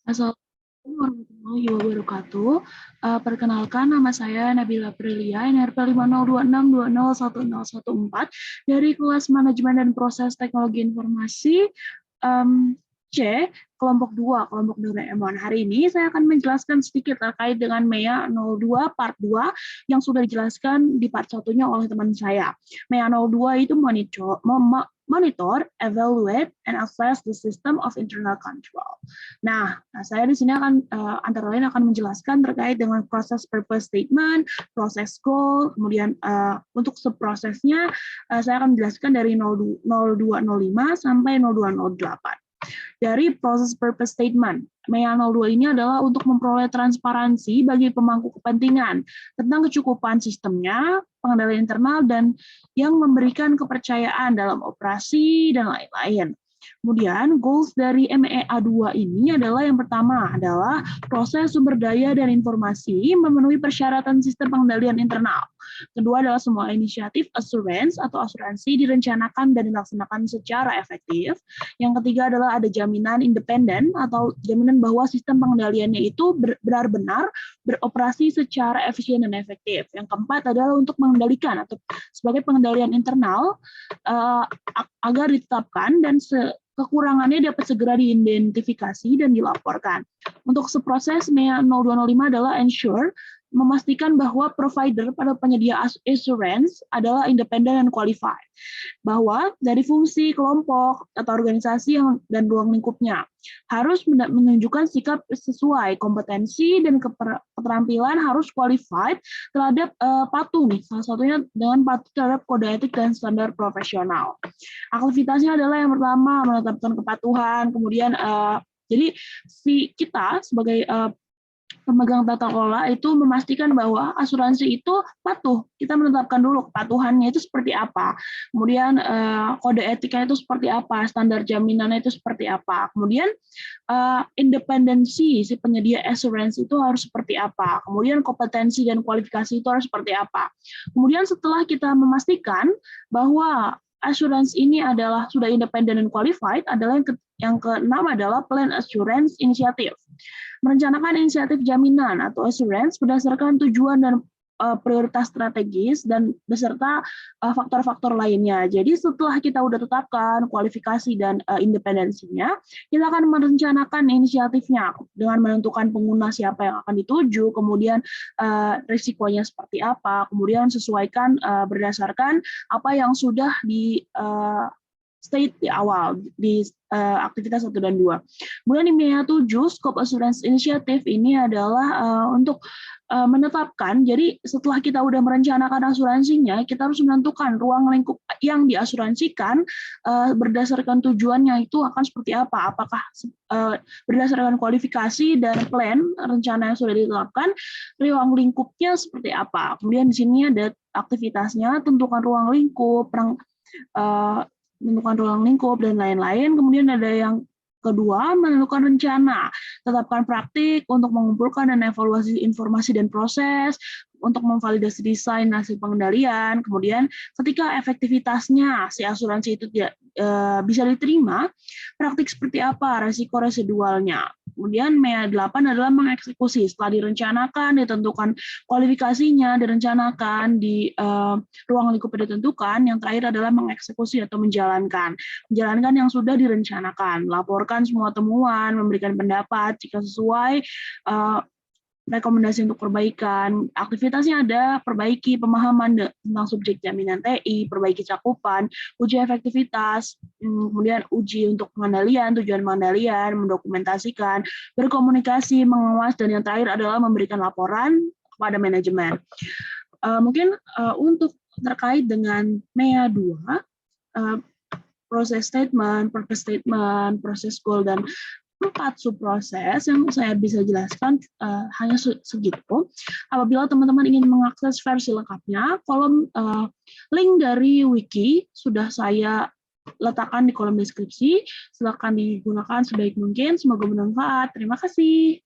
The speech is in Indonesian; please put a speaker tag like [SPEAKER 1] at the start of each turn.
[SPEAKER 1] Assalamualaikum warahmatullahi wabarakatuh. Perkenalkan, nama saya Nabila Prilia, NRP 5026201014 dari kelas Manajemen dan Proses Teknologi Informasi C, kelompok 2, kelompok Doraemon. Hari ini saya akan menjelaskan sedikit terkait dengan MEA 02 part 2 yang sudah dijelaskan di part 1-nya oleh teman saya. MEA 02 itu monitor, evaluate, and assess the system of internal control. Nah, saya di sini akan antara lain akan menjelaskan terkait dengan proses purpose statement, proses goal, kemudian untuk subprosesnya saya akan menjelaskan dari 0205 sampai 0208. Dari proses purpose statement, MEA 02 ini adalah untuk memperoleh transparansi bagi pemangku kepentingan tentang kecukupan sistemnya, pengendalian internal, dan yang memberikan kepercayaan dalam operasi dan lain-lain. Kemudian goals dari MEA 2 ini adalah yang pertama adalah proses sumber daya dan informasi memenuhi persyaratan sistem pengendalian internal. Kedua adalah semua inisiatif assurance atau asuransi direncanakan dan dilaksanakan secara efektif. Yang ketiga adalah ada jaminan independen atau jaminan bahwa sistem pengendaliannya itu benar-benar beroperasi secara efisien dan efektif. Yang keempat adalah untuk mengendalikan atau sebagai pengendalian internal agar ditetapkan dan kekurangannya dapat segera diidentifikasi dan dilaporkan. Untuk seproses MEA 0205 adalah ensure, memastikan bahwa provider pada penyedia assurance adalah independen dan qualified, bahwa dari fungsi kelompok atau organisasi dan ruang lingkupnya harus menunjukkan sikap sesuai kompetensi dan keterampilan harus qualified terhadap patuh nih, salah satunya dengan patuh terhadap kode etik dan standar profesional. Aktivitasnya adalah yang pertama menetapkan kepatuhan, kemudian jadi si kita sebagai pemegang tata kelola itu memastikan bahwa asuransi itu patuh. Kita menetapkan dulu kepatuhannya itu seperti apa. Kemudian kode etiknya itu seperti apa, standar jaminannya itu seperti apa. Kemudian independensi si penyedia asuransi itu harus seperti apa. Kemudian kompetensi dan kualifikasi itu harus seperti apa. Kemudian setelah kita memastikan bahwa asuransi ini adalah sudah independen dan qualified, adalah yang keenam adalah plan assurance initiative. Merencanakan inisiatif jaminan atau assurance berdasarkan tujuan dan prioritas strategis dan beserta faktor-faktor lainnya. Jadi setelah kita udah tetapkan kualifikasi dan independensinya, kita akan merencanakan inisiatifnya dengan menentukan pengguna siapa yang akan dituju, kemudian risikonya seperti apa, kemudian sesuaikan berdasarkan apa yang sudah di state di awal di aktivitas 1 dan 2. Kemudian di MEA 7, Scope Assurance Initiative ini adalah untuk menetapkan, jadi setelah kita udah merencanakan asuransinya, kita harus menentukan ruang lingkup yang diasuransikan berdasarkan tujuannya itu akan seperti apa. Apakah berdasarkan kualifikasi dan plan rencana yang sudah ditetapkan, ruang lingkupnya seperti apa. Kemudian di sini ada aktivitasnya, tentukan ruang lingkup, menentukan ruang lingkup, dan lain-lain. Kemudian ada yang kedua, menentukan rencana, tetapkan praktik untuk mengumpulkan dan evaluasi informasi dan proses, untuk memvalidasi desain hasil pengendalian. Kemudian ketika efektivitasnya si asuransi itu tidak bisa diterima, praktik seperti apa, resiko residualnya. Kemudian MEA 8 adalah mengeksekusi. Setelah direncanakan, ditentukan kualifikasinya, direncanakan, di ruang lingkup ditentukan, yang terakhir adalah mengeksekusi atau menjalankan. Menjalankan yang sudah direncanakan, laporkan semua temuan, memberikan pendapat jika sesuai, rekomendasi untuk perbaikan. Aktivitasnya ada perbaiki pemahaman tentang subjek jaminan TI, perbaiki cakupan, uji efektivitas, kemudian uji untuk pengendalian, tujuan pengendalian, mendokumentasikan, berkomunikasi, mengawas, dan yang terakhir adalah memberikan laporan kepada manajemen. Mungkin untuk terkait dengan MEA 2, proses statement, purpose statement, proses goal, dan 4 subproses yang saya bisa jelaskan hanya segitu. Apabila teman-teman ingin mengakses versi lengkapnya, kolom link dari wiki sudah saya letakkan di kolom deskripsi. Silakan digunakan sebaik mungkin. Semoga bermanfaat. Terima kasih.